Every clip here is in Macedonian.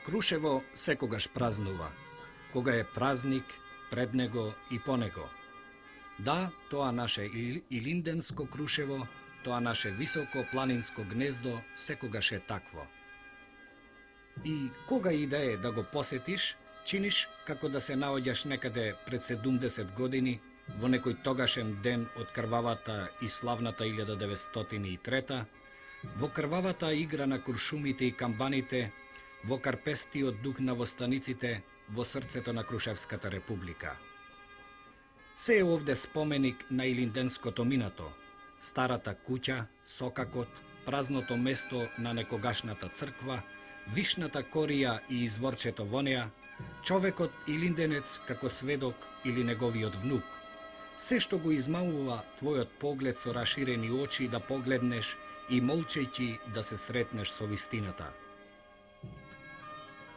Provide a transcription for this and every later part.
Крушево секогаш празнува. Кога е празник, пред него и по него. Да, тоа наше Илинденско Крушево, тоа наше високо планинско гнездо секогаш е такво. И кога и да е да го посетиш, чиниш како да се наоѓаш некаде пред 70 години, во некој тогашен ден од крвавата и славната 1903, во крвавата игра на куршумите и камбаните, во карпестиот дух на востаниците, во срцето на Крушевската република. Се е овде споменик на илинденското минато, старата куќа, сокакот, празното место на некогашната црква, вишната корија и изворчето во неа, човекот илинденец како сведок или неговиот внук. Се што го измамува твојот поглед со раширени очи да погледнеш и молчејќи да се сретнеш со вистината.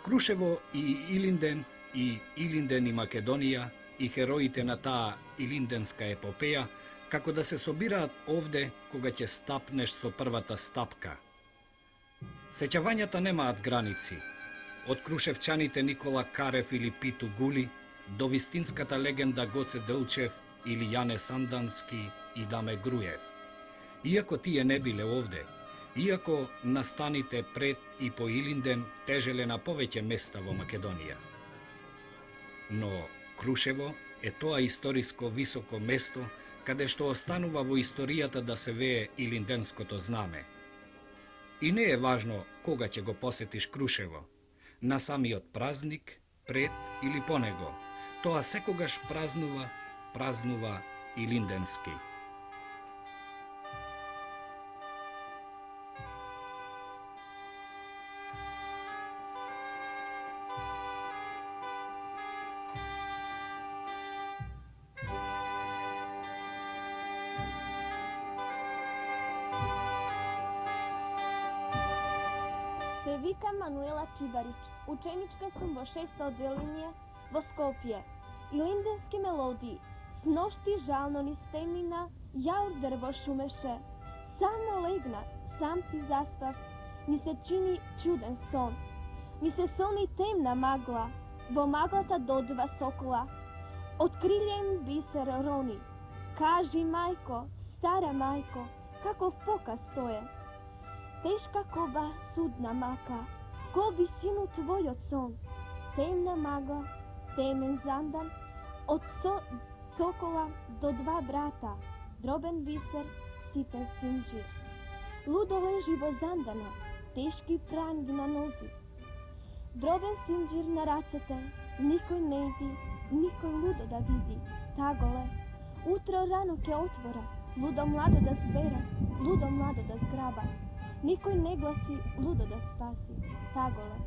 Крушево и Илинден и Македонија и хероите на таа илинденска епопеја како да се собираат овде кога ќе стапнеш со првата стапка. Сеќавањата немаат граници. Од крушевчаните Никола Карев или Питу Гули до вистинската легенда Гоце Делчев или Јане Сандански и Даме Груев. Иако тие не биле овде, иако настаните пред и по Илинден тежеле на повеќе места во Македонија. Но Крушево е тоа историско високо место каде што останува во историјата да се вее илинденското знаме. И не е важно кога ќе го посетиш Крушево, на самиот празник, пред или по него, тоа секогаш празнува илинденски. Се викам Мануела Чибарич, ученичка сум во 6 одделение во Скопје. Илинденски мелодии, с ношти жално низ темнина, јаур дрво шумеше. Само легна, сам си заспав, ми се чини чуден сон. Ми се сони темна магла, во маглата додва сокола. Од крилјем бисер рони. Кажи, мајко, стара мајко, каков показ тоа е. Тешка коба, судна мака, ко висину твојот сон. Темна магла, темен зандан, од сокола до два брата, дробен бисер, ситен синџир. Лудо лежи во зандана, тешки пранги на нози. Дробен синџир на рацете, никој не иди, никој лудо да види, таголе. Утро рано ке отвора, лудо младо да збера, лудо младо да зграба. Никој не гласи лудо да спаси, таголе.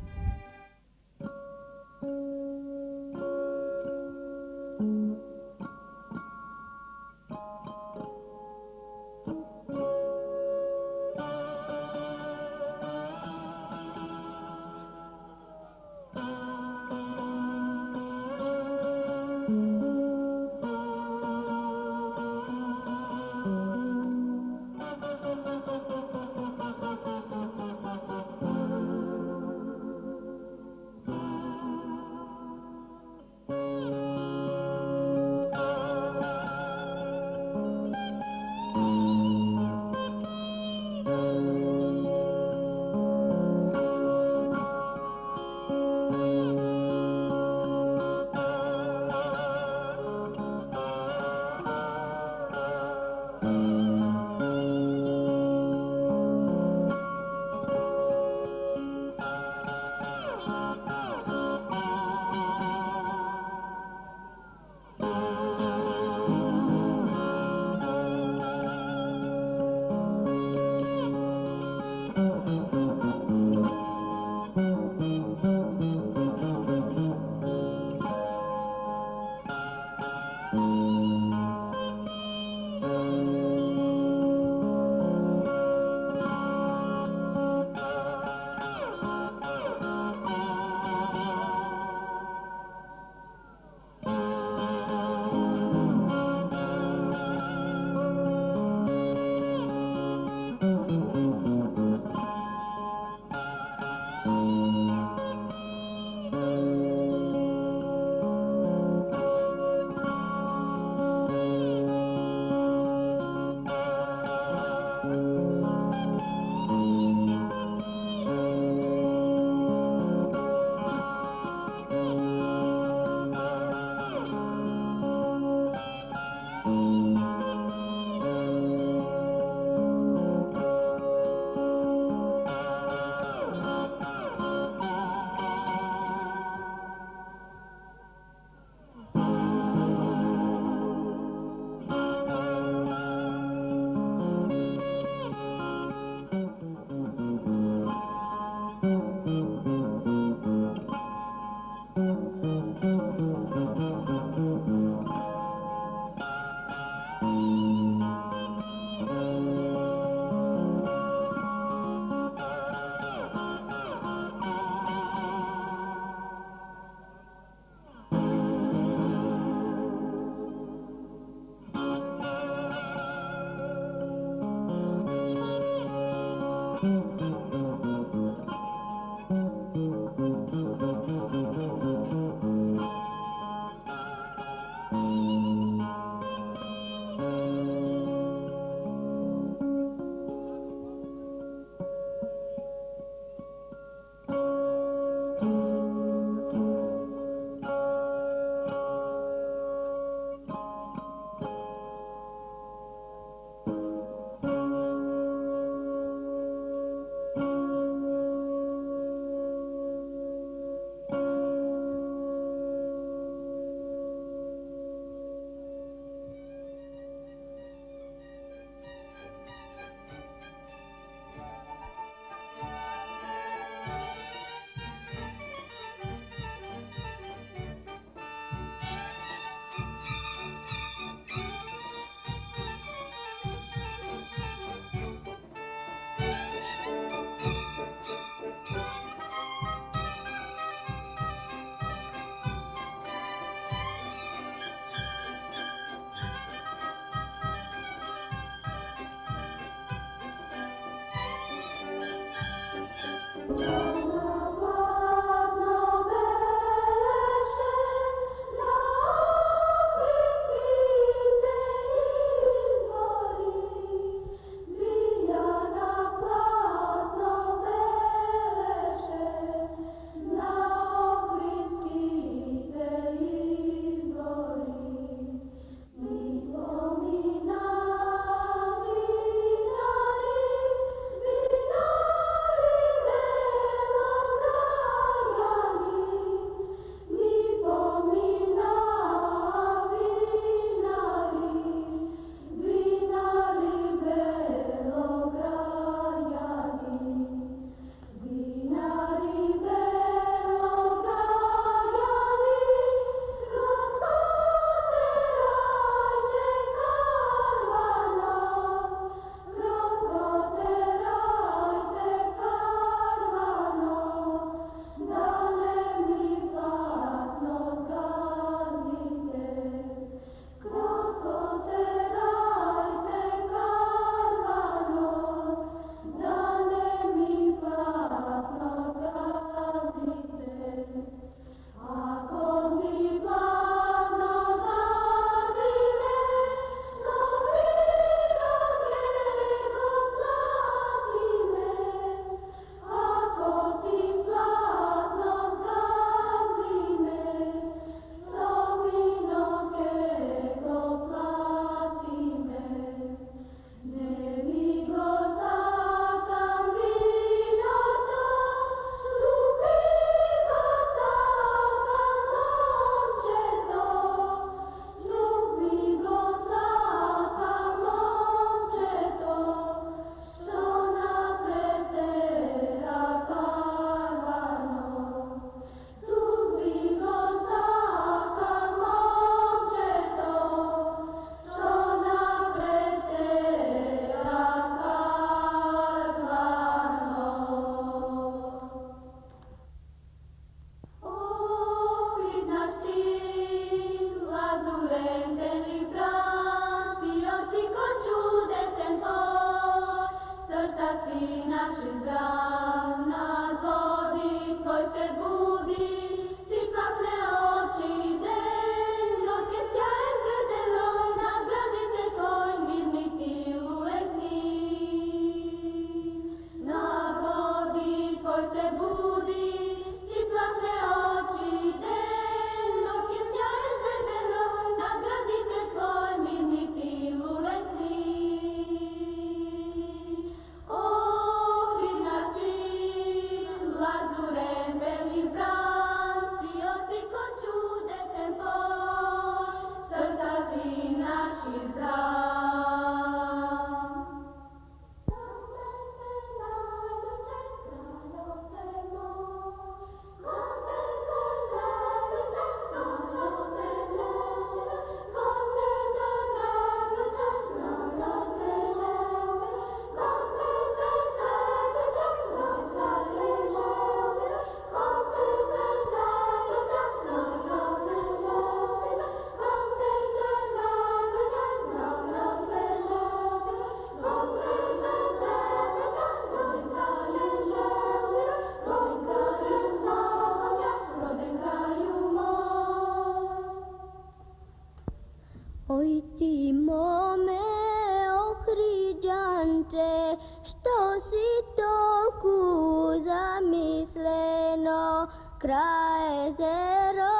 Kraj езеро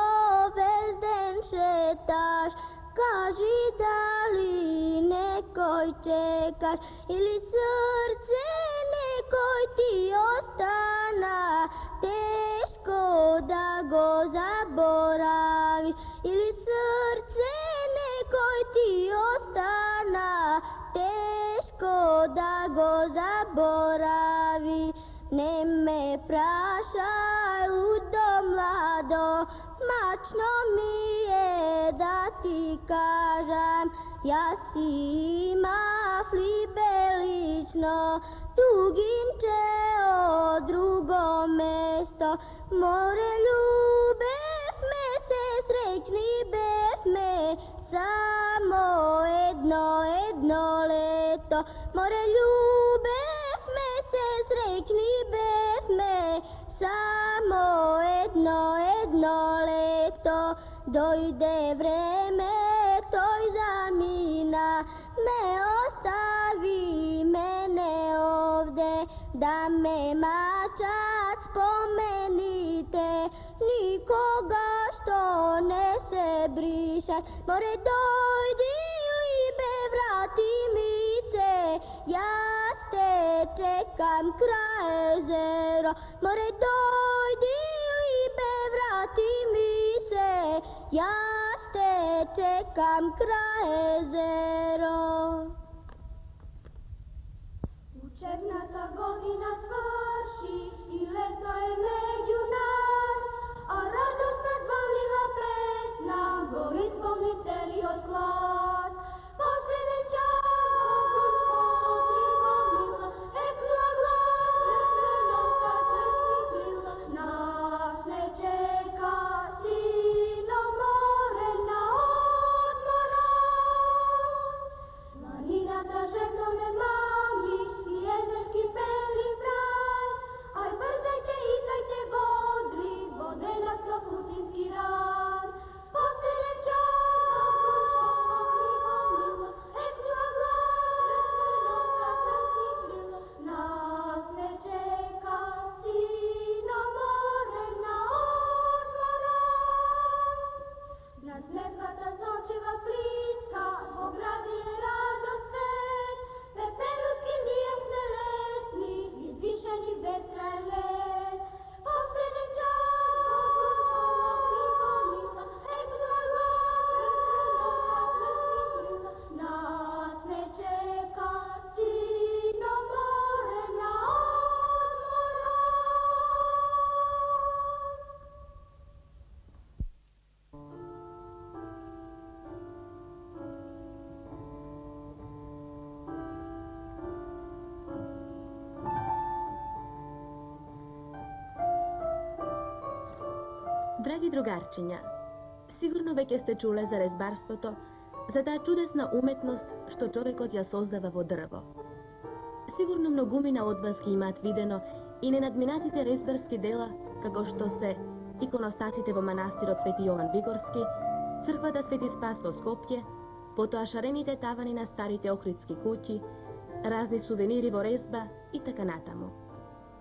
вез ден шеташ, кажи дали некой чекаш или сърце некой ти остана, тежко да го забравиш, или сърце некой ти остана, тежко да го забрави. Не ме прашай, Удо младо, мачно ми е да ти кажам, јас си имав либелично тугинче од друго место. Море љубевме се, среќни бевме, само едно лето. Море љубевме се, среќни бевме, само едно лето. Дојде време, тој замина, ме остави мене овде, да ме мачат спомените, никога што не се бришат. Море дојди либе, врати ми се, јас те чекам крај езеро. Море дојди либе, врати ми се, јас те чекам крај езеро. Учебната година сврши и лето е меѓу нас, а радосна звонлива песна го исполни целиот клас. Последен час екнува глас, нас не чека сино море на одмора. Планината жетовне мами и езерски пели крај, ај брзајте, икајте бодри, воденат на путински ран. Последен час екнува глас, нас не чека сино море на одмора. На сметката сончева плиска, во гради е радост свет, пеперутки ние сме лесни, извишени в безкрајен лет. Последен час екнува глас, нас не чека сино море на одмора. Драги другарчиња, сигурно веќе сте чуле за резбарството, за таа чудесна уметност што човекот ја создава во дрво. Сигурно многумина од вас ги имаат видено и ненадминатите резбарски дела, како што се иконостасите во манастирот Свети Јован Бигорски, црквата Свети Спас во Скопје, потоа шарените тавани на старите охридски куќи, разни сувенири во резба и така натаму.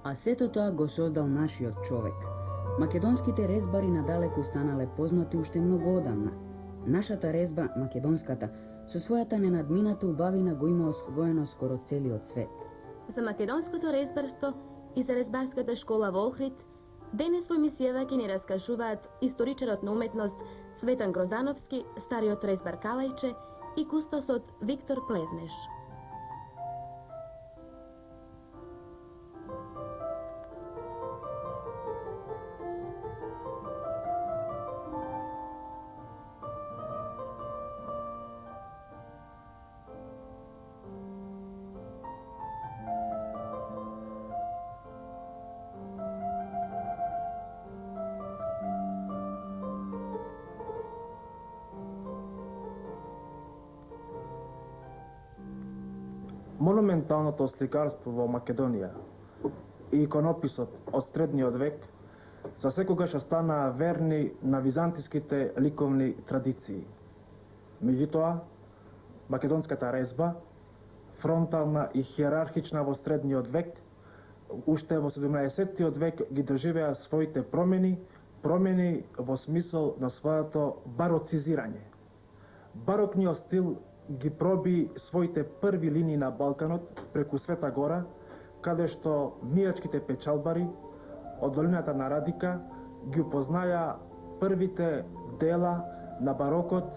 А сето тоа го создал нашиот човек. Македонските резбари надалеку станале познати уште многу одамна. Нашата резба, македонската, со својата ненадмината убавина го има освоено скоро целиот свет. За македонското резбарство и за резбарската школа во Охрид, денес во емисијава ќе ни раскажуваат историчарот на уметност Цветан Грозановски, стариот резбар Калајче и кустосот Виктор Плевнеш. Монументалното сликарство во Македонија и иконописот од средниот век засекогаш останаа верни на византиските ликовни традиции. Меѓутоа, македонската резба, фронтална и хиерархична во средниот век, уште во 17-тиот век ги доживеа своите промени во смисол на своето бароцизирање. Барокниот стил ги проби своите први линии на Балканот преку Света Гора, каде што мијачките печалбари од долината на Радика ги упознаја првите дела на барокот,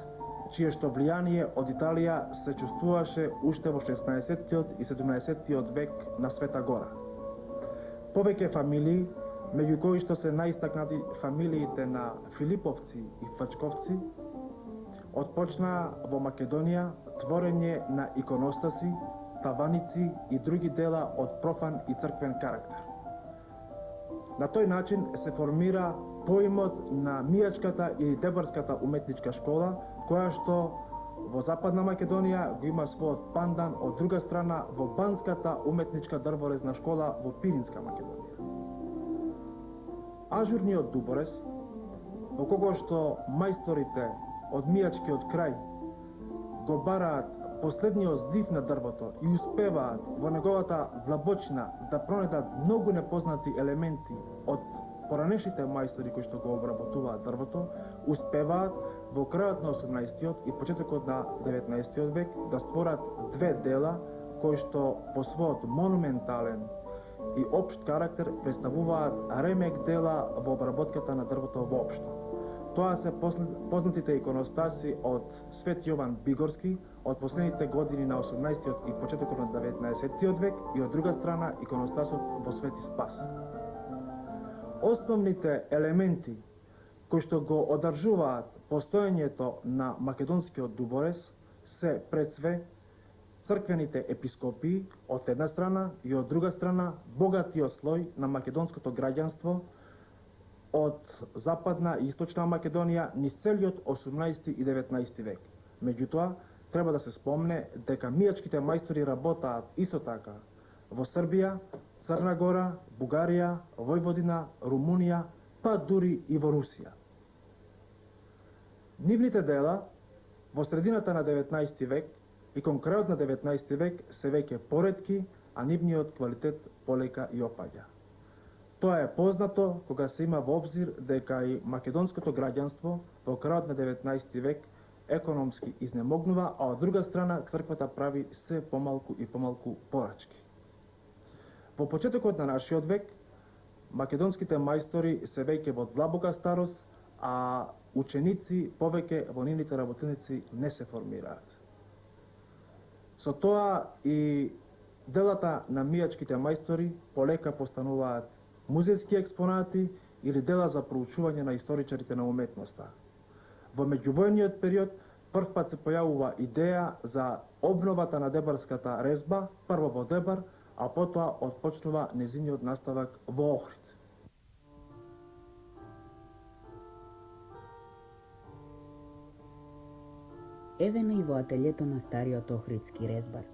чие што влијание од Италија се чувствуваше уште во 16-тиот и 17-тиот век на Света Гора. Повеќе фамилии, меѓу кои што се најистакнати фамилиите на Филиповци и Фачковци, отпочнаа во Македонија творење на иконостаси, таваници и други дела од профан и црквен карактер. На тој начин се формира поимот на мијачката или дебарската уметничка школа, која што во Западна Македонија го има својот пандан од друга страна во Банската уметничка дрворезна школа во Пиринска Македонија. Ажурниот дуборез, во кого што мајсторите од мијачкиот крај го бараат последниот здив на дрвото и успеваат во неговата длабочина да пронајдат многу непознати елементи од поранешните мајстори кои што го обработуваат дрвото, успеваат во крајот на 18-тиот и почетокот на 19-тиот век да створат две дела кои што по својот монументален и општ карактер представуваат ремек дела во обработката на дрвото воопшто. Тоа се познатите иконостаси од Свет Јован Бигорски од последните години на 18-тиот и почетокот на 19-тиот век и од друга страна иконостасот во Свети Спас. Основните елементи кои што го одржуваат постоењето на македонскиот дуборез се пред све црквените епископии од една страна и од друга страна богатиот слој на македонското граѓанство од Западна и Источна Македонија низ целиот 18 и 19 век. Меѓутоа, треба да се спомне дека мијачките мајстори работаат исто така во Србија, Црна Гора, Бугарија, Војводина, Румунија, па дури и во Русија. Нивните дела во средината на 19 век и кон крајот на 19 век се веќе поретки, а нивниот квалитет полека и опаѓа. Тоа е познато кога се има во обзир дека и македонското граѓанство во крајот на 19 век економски изнемогнува, а од друга страна црквата прави се помалку и помалку порачки. Во почетокот на нашиот век македонските мајстори се веќе во длабока старост, а ученици повеќе во нивните работилници не се формираат. Со тоа и делата на мијачките мајстори полека постануваат музејски експонати или дела за проучување на историчарите на уметноста. Во меѓувојниот период првпат се појавува идеја за обновата на дебарската резба, прво во Дебар, а потоа отпочнува незиниот наставак во Охрид. Еве и во ателјето на стариот охридски резбар.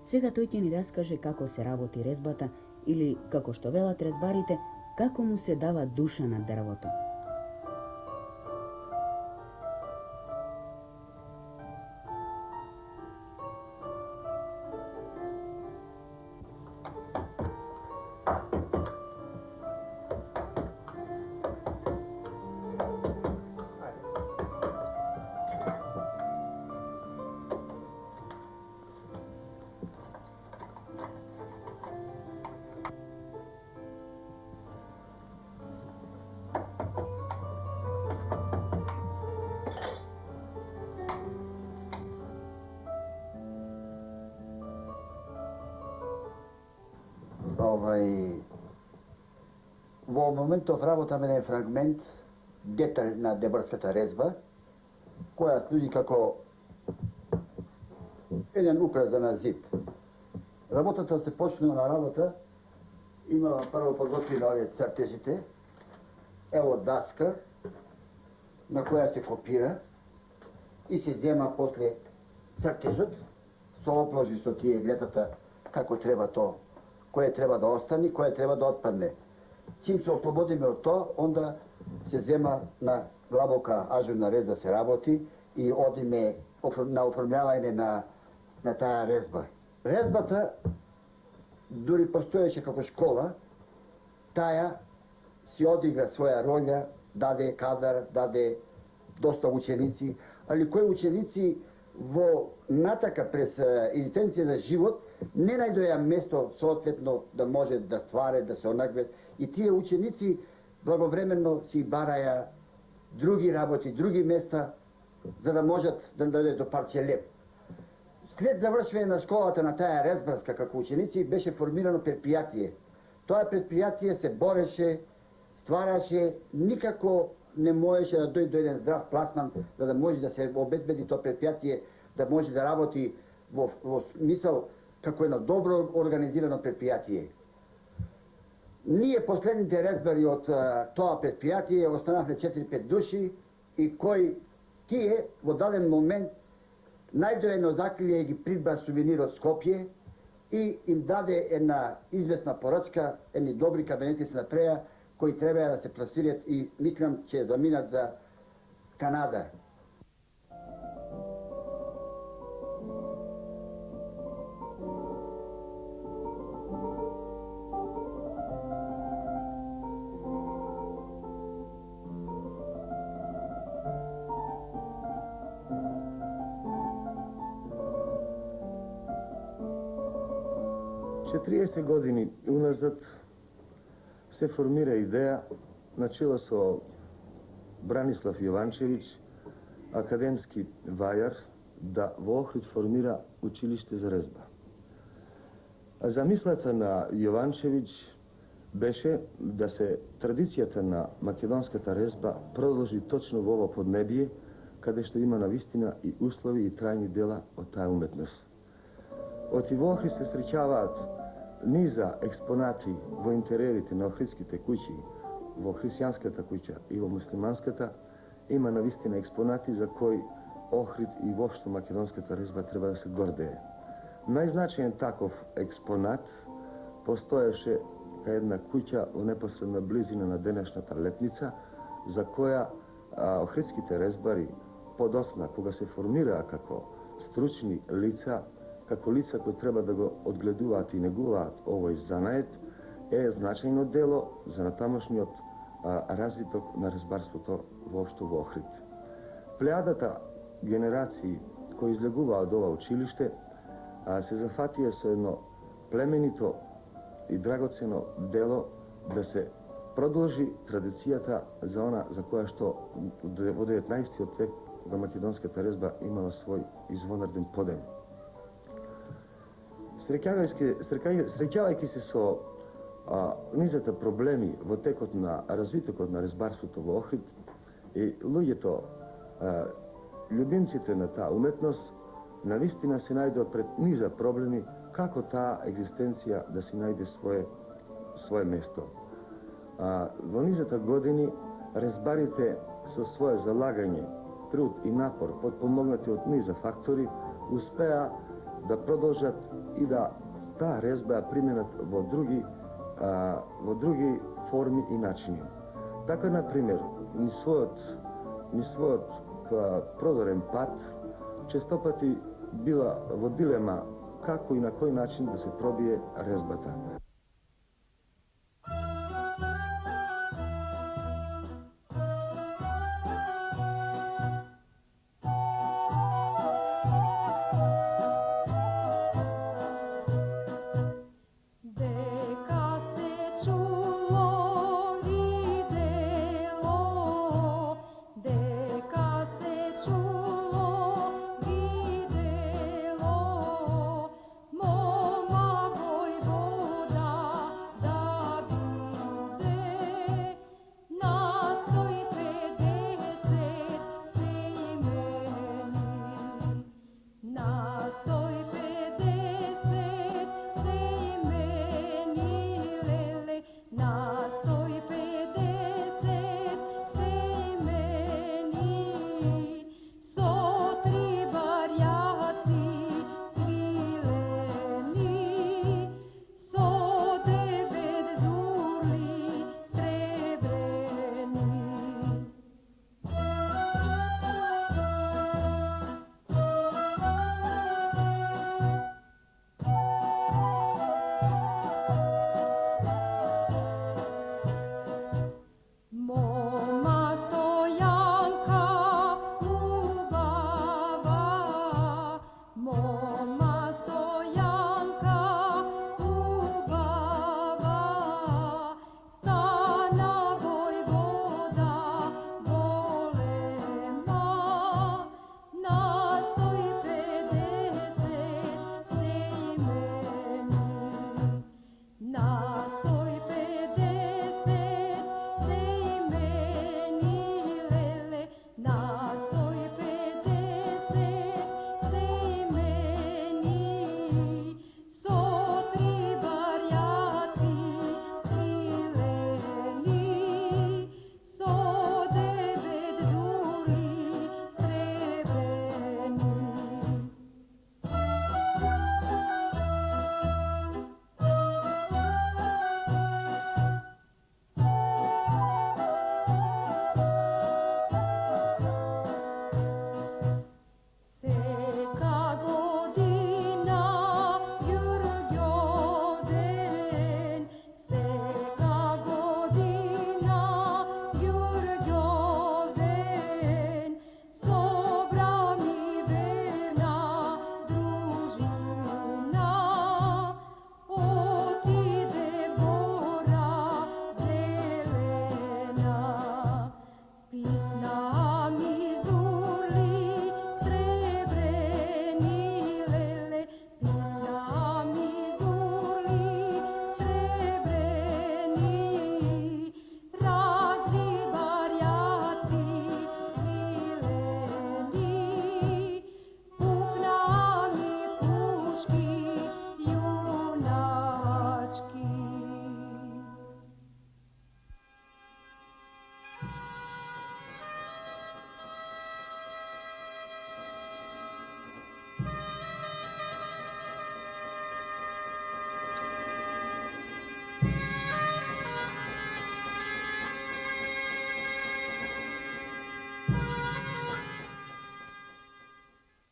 Сега тој ќе ни раскаже како се работи резбата или, како што велат резбарите, како му се дава душа на дрвото. Во моментов работаме на фрагмент, деталј на дебарската резба, која служи како еден украс на зид. Работата се почнува на работа, има прво подготвени овие цртежите, ево даска, на која се копира и се зема после цртежот, со опложи со тие глетата како треба то, кое треба да остане, кое треба да отпадне. Чим се ослободиме од тоа, онда се зема на длабока ажурна резба се работи и одиме на оформјавање на таа резба. Резбата дури постоеше како школа, таја си одигра своја роља, даде кадар, даде доста ученици, али кои ученици во натака през екзистенција за живот не најдоја место соодветно да може да стваре, да се онакват, и тие ученици благовременно си бараја други работи, други места, за да можат да дојдат до парче леп. След завршвање на школата на таа резбарска како ученици беше формирано предпријатие. Тоа предпријатие се бореше, ствараше, никако не можеше да дојде до еден здрав пласман, за да може да се обезбеди тоа предпријатие, да може да работи во смисъл како едно добро организирано предпријатие. Ние последните резбари од тоа предпријатие останавме 4-5 души и кои тие во даден момент најдоа едно закрилје и ги придба сувенир од Скопје и им даде една известна порачка, едни добри кабинети се направија, кои требаја да се пласират и мислам, че заминат за Канада. Четириесет години уназад се формира идеја на чело со Бранислав Јованчевиќ, академски вајар, да во Охрид формира училиште за резба. Замислата на Јованчевиќ беше да се традицијата на македонската резба продолжи точно во ово поднебие, каде што има навистина и услови и трајни дела од таа уметност. Од и во Охрид се среќаваат низа експонати во интериерите на охридските куќи, во христијанската куќа и во муслиманската, има навистина експонати за кои Охрид и воопшто македонската резба треба да се гордее. Најзначаен таков експонат постоеше кај една куќа во непосредна близина на денешната Летница, за која охридските резбари подоцна, кога се формираа како стручни лица, како лица кои треба да го одгледуваат и негуваат овој занает, е значајно дело за натамошниот развиток на резбарството воопшто во Охрид. Плеадата генерации кои излегуваа од ова училиште се зафатија со едно племенито и драгоцено дело да се продолжи традицијата за она за која што во 19 век во македонската резба имала свој извонреден подем. Среќавајќи се со низата проблеми во текот на развитокот на резбарството во Охрид, и луѓето, љубимците на таа уметност, навистина се најдоа пред низа проблеми како таа екзистенција да си најде свое место. Во низата години резбарите со свое залагање, труд и напор, подпомогнати од низа фактори, успеа да продолжат и да таа резба ја применат во други форми и начини. Така, например, ни својот продорен пат честопати била во дилема како и на кој начин да се пробие резбата.